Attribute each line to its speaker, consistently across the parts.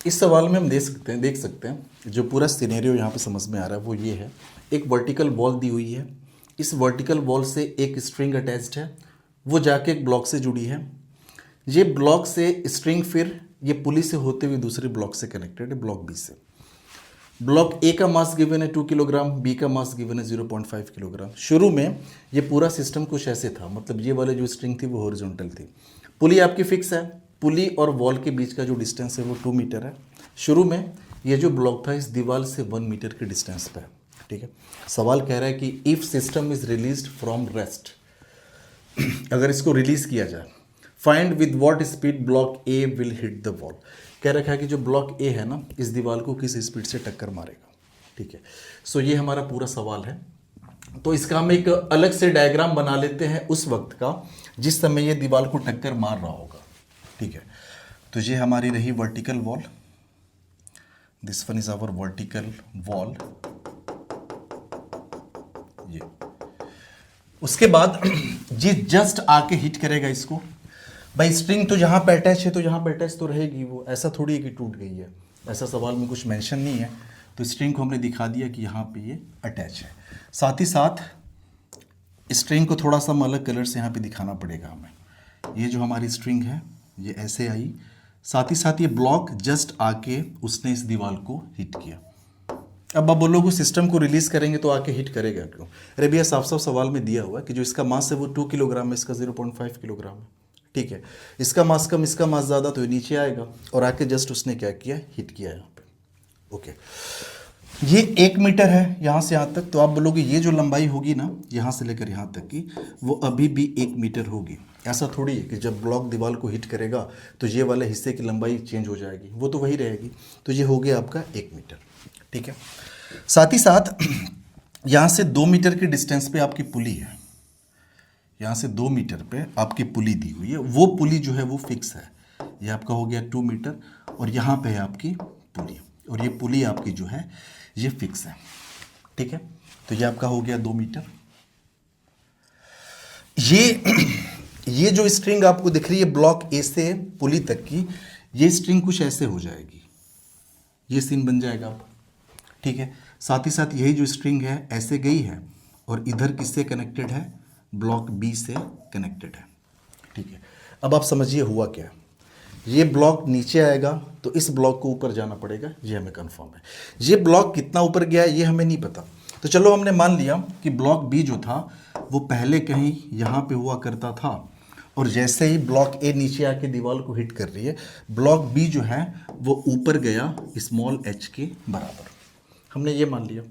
Speaker 1: इस सवाल में हम देख सकते हैं जो पूरा सिनेरियो यहाँ पे समझ में आ रहा है वो ये है। एक वर्टिकल बॉल दी हुई है, इस वर्टिकल बॉल से एक स्ट्रिंग अटैच्ड है, वो जाके एक ब्लॉक से जुड़ी है। ये ब्लॉक से स्ट्रिंग फिर ये पुली से होते हुए दूसरे ब्लॉक से कनेक्टेड है, ब्लॉक बी से। ब्लॉक ए का मास गिवन है 2 किलोग्राम, बी का मास गिवन है 0.5 किलोग्राम। शुरू में ये पूरा सिस्टम कुछ ऐसे था, मतलब ये वाले जो स्ट्रिंग थी वो हॉरिजॉन्टल थी। पुली आपकी फिक्स है, पुली और वॉल के बीच का जो डिस्टेंस है वो 2 मीटर है। शुरू में ये जो ब्लॉक था इस दीवार से 1 मीटर के डिस्टेंस पे है, ठीक है। सवाल कह रहा है कि if system is released from rest, अगर इसको रिलीज किया जाए, find with what speed block A will hit the wall. कह रखा है कि जो ब्लॉक ए है ना, इस दीवार को किस स्पीड से टक्कर मारेगा, ठीक है। सो ये हमारा पूरा सवाल है। तो इसका हम एक अलग से डायग्राम बना लेते हैं उस वक्त का जिस समय ये दीवार को टक्कर मार रहा होगा, ठीक है। तो ये हमारी रही vertical wall, this one is our vertical wall. ये उसके बाद जी जस्ट आके हिट करेगा इसको। भाई स्ट्रिंग तो जहाँ पे अटैच है तो यहाँ पे अटैच तो रहेगी, वो ऐसा थोड़ी है कि टूट गई है, ऐसा सवाल में कुछ मेंशन नहीं है। तो स्ट्रिंग को हमने दिखा दिया कि यहाँ पे ये अटैच है। साथ ही साथ स्ट्रिंग को थोड़ा सा हम अलग कलर से यहाँ पे दिखाना पड़ेगा हमें। ये जो हमारी स्ट्रिंग है ये ऐसे आई, साथ ही साथ ये ब्लॉक जस्ट आके उसने इस दीवार को हिट किया। अब आप बोलोगे सिस्टम को रिलीज करेंगे तो आके हिट करेगा क्यों? अरे भैया साफ साफ सवाल में दिया हुआ है कि जो इसका मास है वो 2 किलोग्राम है, इसका 0.5 किलोग्राम है, ठीक है। इसका मास कम, इसका मास ज़्यादा, तो ये नीचे आएगा और आके जस्ट उसने क्या किया, हिट किया यहाँ पे, ओके। ये 1 मीटर है यहाँ से यहाँ तक, तो आप बोलोगे ये जो लंबाई होगी ना यहाँ से लेकर यहाँ तक की, वो अभी भी 1 मीटर होगी। ऐसा थोड़ी है कि जब ब्लॉक दीवार को हिट करेगा तो ये वाले हिस्से की लंबाई चेंज हो जाएगी, वो तो वही रहेगी। तो ये हो गया आपका 1 मीटर, ठीक है। साथ ही साथ यहाँ से 2 मीटर के डिस्टेंस पे आपकी पुली है, यहाँ से 2 मीटर पे आपकी पुली दी हुई है, वो पुली जो है वो फिक्स है। ये आपका हो गया 2 मीटर और यहाँ पे है आपकी पुली, और ये पुली आपकी जो है ये फिक्स है, ठीक है। तो ये आपका हो गया 2 मीटर। ये जो स्ट्रिंग आपको दिख रही है ब्लॉक ए से पुली तक की, ये स्ट्रिंग कुछ ऐसे हो जाएगी, ये सीन बन जाएगा आप, ठीक है। साथ ही साथ यही जो स्ट्रिंग है ऐसे गई है और इधर किससे कनेक्टेड है, ब्लॉक बी से कनेक्टेड है, ठीक है। अब आप समझिए हुआ क्या, ये ब्लॉक नीचे आएगा तो इस ब्लॉक को ऊपर जाना पड़ेगा, ये हमें कंफर्म है। ये ब्लॉक कितना ऊपर गया है ये हमें नहीं पता, तो चलो हमने मान लिया कि ब्लॉक बी जो था वो पहले कहीं यहाँ पे हुआ करता था, और जैसे ही ब्लॉक ए नीचे आके दीवार को हिट कर रही है, ब्लॉक बी जो है वो ऊपर गया स्मॉल एच के बराबर, हमने ये मान लिया,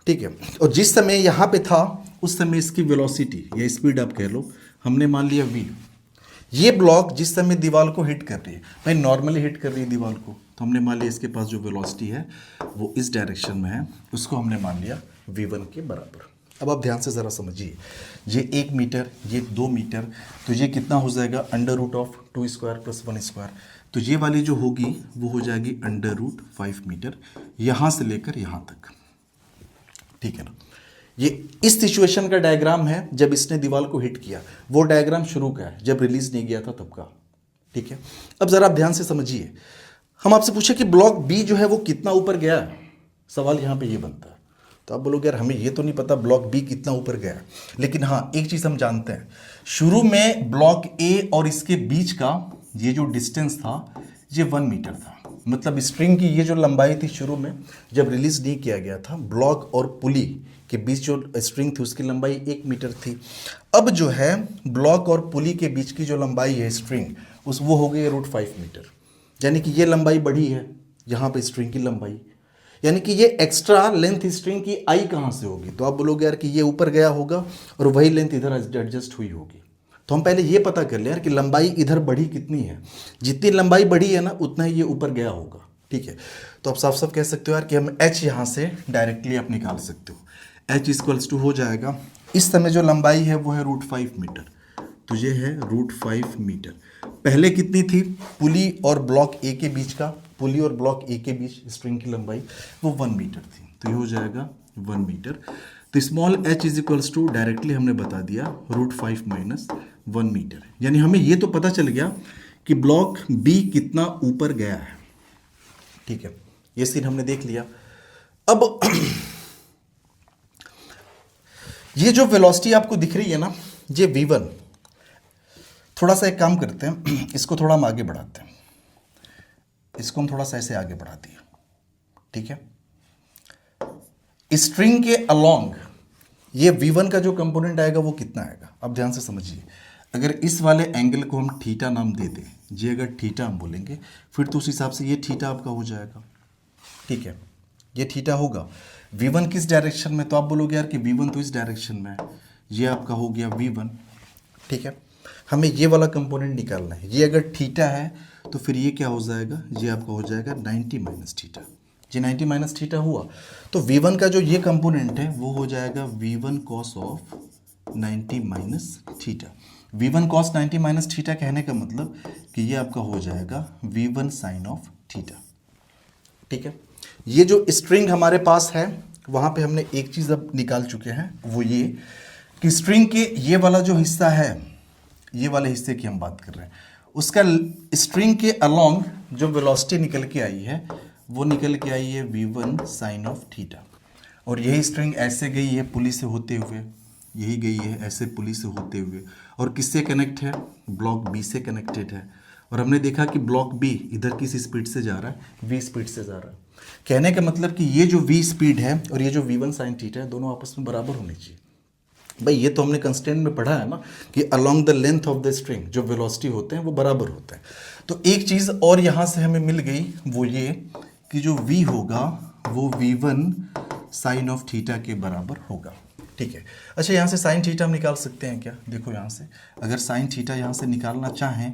Speaker 1: ठीक है। और जिस समय यहाँ पे था उस समय इसकी वेलोसिटी या स्पीड आप कह लो, हमने मान लिया v। ये ब्लॉक जिस समय दीवार को हिट कर रही है, भाई नॉर्मली हिट कर रही है दीवार को, तो हमने मान लिया इसके पास जो वेलोसिटी है वो इस डायरेक्शन में है, उसको हमने मान लिया v1 के बराबर। अब आप ध्यान से ज़रा समझिए, ये 1 मीटर, ये 2 मीटर, तो ये कितना हो जाएगा, √2² + 1²। तो ये वाली जो होगी वो हो जाएगी √5 मीटर, यहाँ से लेकर यहाँ तक, ठीक है ना। ये इस सिचुएशन का डायग्राम है जब इसने दीवार को हिट किया, वो डायग्राम शुरू का है जब रिलीज नहीं गया था तब का, ठीक है। अब जरा आप ध्यान से समझिए, हम आपसे पूछे कि ब्लॉक बी जो है वो कितना ऊपर गया है, सवाल यहाँ पे ये बनता है। तो आप बोलोगे यार हमें ये तो नहीं पता ब्लॉक बी कितना ऊपर गया, लेकिन हाँ एक चीज़ हम जानते हैं, शुरू में ब्लॉक ए और इसके बीच का ये जो डिस्टेंस था ये 1 मीटर था, मतलब स्ट्रिंग की ये जो लंबाई थी शुरू में जब रिलीज नहीं किया गया था, ब्लॉक और पुली के बीच जो स्ट्रिंग थी उसकी लंबाई 1 मीटर थी। अब जो है ब्लॉक और पुली के बीच की जो लंबाई है स्ट्रिंग वो हो गई √5 मीटर, यानी कि ये लंबाई बढ़ी है यहाँ पे स्ट्रिंग की लंबाई, यानी कि ये एक्स्ट्रा लेंथ स्ट्रिंग की आई कहाँ से होगी, तो आप बोलोगे यार कि ये ऊपर गया होगा और वही लेंथ इधर एडजस्ट हुई होगी। तो हम पहले ये पता कर लें यार कि लंबाई इधर बढ़ी कितनी है, जितनी लंबाई बढ़ी है ना उतना ही ये ऊपर गया होगा, ठीक है। तो आप साफ साफ कह सकते हो यार कि हम h यहाँ से डायरेक्टली आप निकाल सकते हो, h = हो जाएगा, इस समय जो लंबाई है वो है √5 मीटर, तो ये है √5 मीटर। पहले कितनी थी, पुली और ब्लॉक ए के बीच का, पुली और ब्लॉक ए के बीच स्ट्रिंग की लंबाई वो 1 मीटर थी, तो ये हो जाएगा 1 मीटर। तो स्मॉल h = डायरेक्टली हमने बता दिया √5 - 1 मीटर, यानी हमें ये तो पता चल गया कि ब्लॉक बी कितना ऊपर गया है, ठीक है, ये सीन हमने देख लिया। अब ये जो वेलोसिटी आपको दिख रही है ना, ये v1, थोड़ा सा एक काम करते हैं, इसको थोड़ा हम आगे बढ़ाते हैं, इसको हम थोड़ा सा ऐसे आगे बढ़ा दिए, ठीक है। स्ट्रिंग के अलोंग ये v1 का जो कंपोनेंट आएगा वो कितना आएगा, अब ध्यान से समझिए। अगर इस वाले एंगल को हम थीटा नाम दे दें, ये अगर थीटा हम बोलेंगे, फिर तो उस हिसाब से ये थीटा आपका हो जाएगा, ठीक है, ये थीटा होगा। v1 किस डायरेक्शन में, तो आप बोलोगे यार कि v1 तो इस डायरेक्शन में है, ये आपका हो गया v1, ठीक है। हमें ये वाला कंपोनेंट निकालना है, ये अगर थीटा है तो फिर ये क्या हो जाएगा, ये आपका हो जाएगा 90 माइनस थीटा। ये 90 माइनस थीटा हुआ तो v1 का जो ये कंपोनेंट है वो हो जाएगा v1 cos of 90 minus theta. v1 cos 90 minus theta कहने का मतलब कि ये आपका हो जाएगा v1 साइन ऑफ थीटा, ठीक है। ये जो स्ट्रिंग हमारे पास है वहां पे हमने एक चीज अब निकाल चुके हैं, वो ये कि स्ट्रिंग के ये वाला जो हिस्सा है, ये वाले हिस्से की हम बात कर रहे हैं, उसका स्ट्रिंग के अलोंग जो वेलोसिटी निकल के आई है वो निकल के आई है v1 साइन ऑफ थीटा। और यही स्ट्रिंग ऐसे गई है पुली से होते हुए, यही गई है ऐसे पुली से होते हुए, और किससे कनेक्ट है, ब्लॉक बी से कनेक्टेड है। और हमने देखा कि ब्लॉक बी इधर किस स्पीड से जा रहा है, v स्पीड से जा रहा है। कहने का मतलब कि ये जो v स्पीड है और ये जो v1 साइन थीटा है दोनों आपस में बराबर होनी चाहिए। भाई ये तो हमने कंस्टेंट में पढ़ा है ना कि along the length of the string जो वेलोसिटी होते हैं वो बराबर होते हैं। तो एक चीज़ और यहाँ से हमें मिल गई, वो ये कि जो v होगा वो v1 साइन ऑफ थीटा के बराबर होगा, ठीक है। अच्छा, यहाँ से साइन थीटा हम निकाल सकते हैं क्या, देखो यहाँ से अगर साइन थीटा यहाँ से निकालना चाहें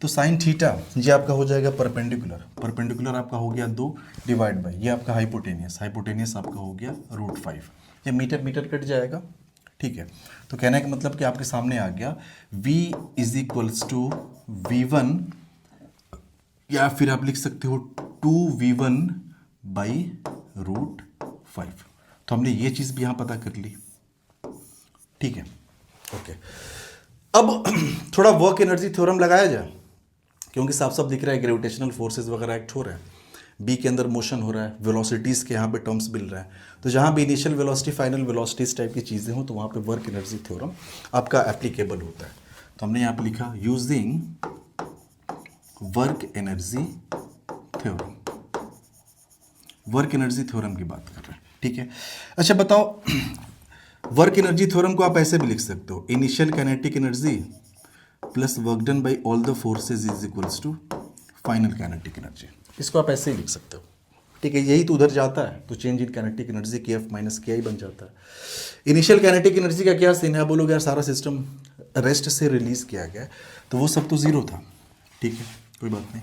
Speaker 1: तो साइन थीटा ये आपका हो जाएगा परपेंडिकुलर, परपेंडिकुलर आपका हो गया 2 डिवाइड बाई ये आपका हाइपोटेनियस, हाइपोटेनियस आपका हो गया √5, ये मीटर मीटर कट जाएगा, ठीक है। तो कहने का मतलब कि आपके सामने आ गया v is equals to v1, या फिर आप लिख सकते हो 2v1 बाई √5। तो हमने ये चीज़ भी यहाँ पता कर ली, ठीक है, ओके। अब थोड़ा वर्क एनर्जी थ्योरम लगाया जाए, क्योंकि साफ साफ दिख रहा है ग्रेविटेशनल फोर्सेस वगैरह एक्ट हो रहा है, बी के अंदर मोशन हो रहा है, वेलोसिटीज़ के यहाँ पे टर्म्स मिल रहा है। तो जहाँ भी initial velocity final velocities type की चीज़ें हों तो वहाँ पे वर्क एनर्जी थ्योरम आपका एप्लीकेबल होता है। तो हमने यहाँ पे लिखा using work energy theorem, work energy theorem की बात कर रहे हैं, ठीक है। अच्छा बताओ, वर्क एनर्जी थ्योरम को आप ऐसे भी लिख सकते हो, initial kinetic energy plus work done by all the forces is equals to final kinetic energy. इसको आप ऐसे ही लिख सकते हो, ठीक है। यही तो उधर जाता है तो change in kinetic energy kF minus KI बन जाता है। इनिशियल काइनेटिक एनर्जी का क्या सीन है, बोलोगे यार सारा सिस्टम रेस्ट से रिलीज किया गया तो वो सब तो जीरो था, ठीक है, कोई बात नहीं।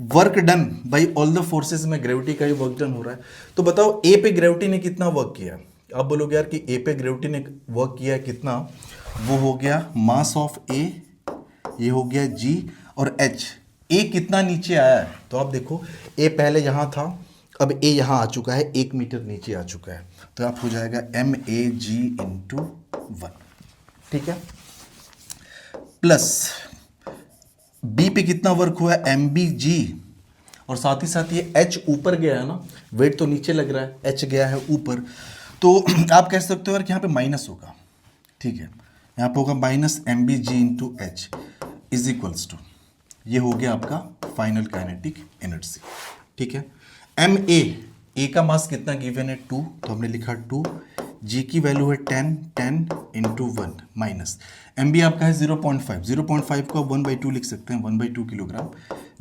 Speaker 1: Work done by all the forces में ग्रेविटी का ही वर्क डन हो रहा है। तो बताओ ए पे ग्रेविटी ने कितना वर्क किया, आप बोलोगे यार कि ए पे ग्रेविटी ने वर्क किया है कितना, वो हो गया मास ऑफ ए, ये हो गया g और h। ए कितना नीचे आया है तो आप देखो ए पहले यहाँ था, अब ए यहाँ आ चुका है, 1 मीटर नीचे आ चुका है, तो आप हो जाएगा MAG/1, ठीक है, प्लस बी पे कितना वर्क हुआ है MBG, और साथ ही साथ ये H ऊपर गया है ना, वेट तो नीचे लग रहा है, H गया है ऊपर, तो आप कह सकते हो यार कि यहाँ पे माइनस होगा, ठीक है, यहाँ पे होगा minus MBG/H is equals to, ये हो गया आपका फाइनल काइनेटिक एनर्जी, ठीक है। ए का मास कितना गिवन है 2, तो हमने लिखा 2, जी की वैल्यू है 10 इंटू 1 माइनस MB आपका है 0.5 को 1/2 लिख सकते हैं, 1/2 किलोग्राम,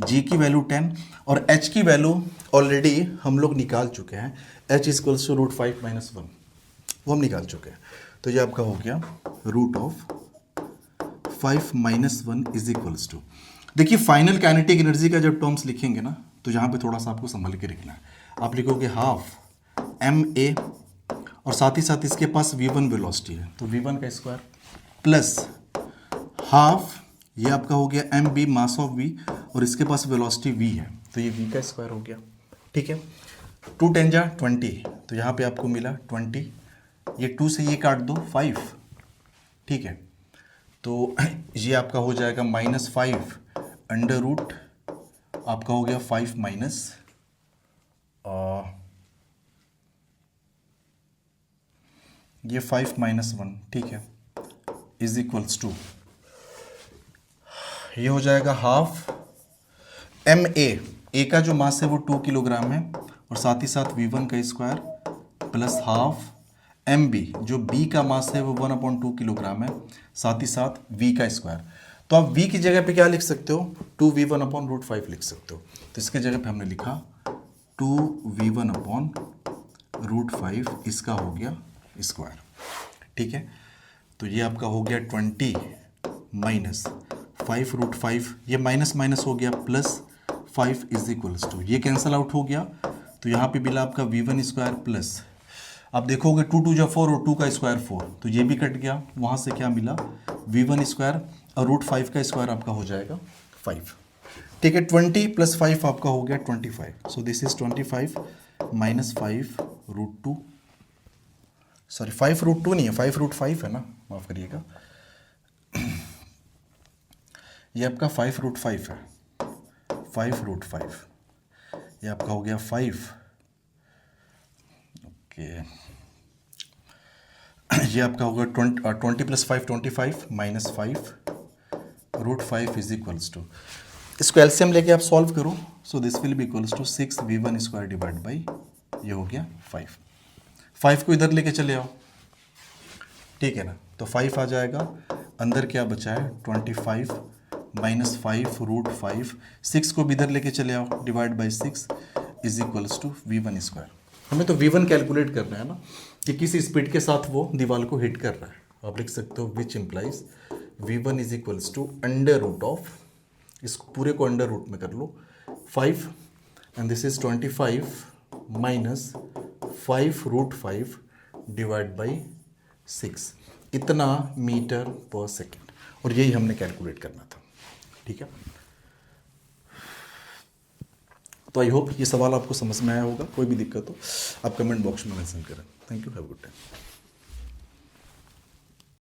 Speaker 1: जी की वैल्यू 10 और H की वैल्यू ऑलरेडी हम लोग निकाल चुके हैं, H इक्वल्स टू √5 - 1, वो हम निकाल चुके हैं। तो ये आपका हो गया √5 - 1 इज इक्वल्स टू, देखिए फाइनल काइनेटिक एनर्जी का जब टर्म्स लिखेंगे ना तो यहाँ पे थोड़ा सा आपको संभल के लिखना है। आप लिखोगे हाफ MA और साथ ही साथ इसके पास v1 वेलोसिटी है तो v1 का स्क्वायर प्लस हाफ, ये आपका हो गया MB मास ऑफ v और इसके पास वेलोसिटी v है तो ये v का स्क्वायर हो गया, ठीक है। 2 10 जा 20, तो यहाँ पे आपको मिला 20, ये 2 से ये काट दो 5, ठीक है, तो ये आपका हो जाएगा -5 अंडर रूट आपका हो गया 5 - ये 5 - 1, ठीक है, इज इक्वल्स टू, ये हो जाएगा हाफ एम ए का जो मास है वो 2 किलोग्राम है, और साथ ही साथ V1 का square plus half m B, जो बी का मास है वो 1/2 किलोग्राम है, साथ ही साथ V का स्क्वायर। तो आप V की जगह पे क्या लिख सकते हो, 2V1/√5 लिख सकते हो। तो इसके जगह पे हमने लिखा 2V1/√5, इसका हो गया स्क्वायर, ठीक है। तो ये आपका हो गया 20 माइनस 5√5, ये माइनस माइनस हो गया प्लस 5 इज इक्वल्स टू, ये कैंसल आउट हो गया, तो यहाँ पे मिला आपका V1 स्क्वायर प्लस, आप देखोगे 2 × 2 = 4 और 2 का स्क्वायर 4, तो ये भी कट गया, वहाँ से क्या मिला V1 स्क्वायर और √5 का स्क्वायर आपका हो जाएगा 5, ठीक है। 20 + 5 आपका हो गया 25, so this is 25 minus 5√2, sorry 5√2 नहीं है, 5√5 है ना, माफ़ करिएगा, ये आपका 5√5 है, 5√5, ये आपका हो गया 5, ओके, ये आपका होगा 20 + 5 25 माइनस 5√5 इज इक्वल्स टू, इसको एलसीएम लेके आप सॉल्व करो, so this will be equals to 6V1 square divide by, ये हो गया 5 को इधर लेके चले आओ, ठीक है ना, तो 5 आ जाएगा, अंदर क्या बचा है 25 माइनस 5√5, 6 को भी इधर लेके चले आओ, divide by 6 is equals to V1 square. हमें तो V1 कैलकुलेट करना है ना, कि किस स्पीड के साथ वो दीवार को हिट कर रहा है। आप लिख सकते हो which implies V1 is equals to √, इसको पूरे को √ में कर लो 5, and this is 25 minus 5√5 divide by 6, इतना मीटर पर सेकेंड, और यही हमने कैलकुलेट करना था, ठीक है। तो आई होप ये सवाल आपको समझ में आया होगा, कोई भी दिक्कत हो आप कमेंट बॉक्स में मेंशन करें। Thank you, have a good day.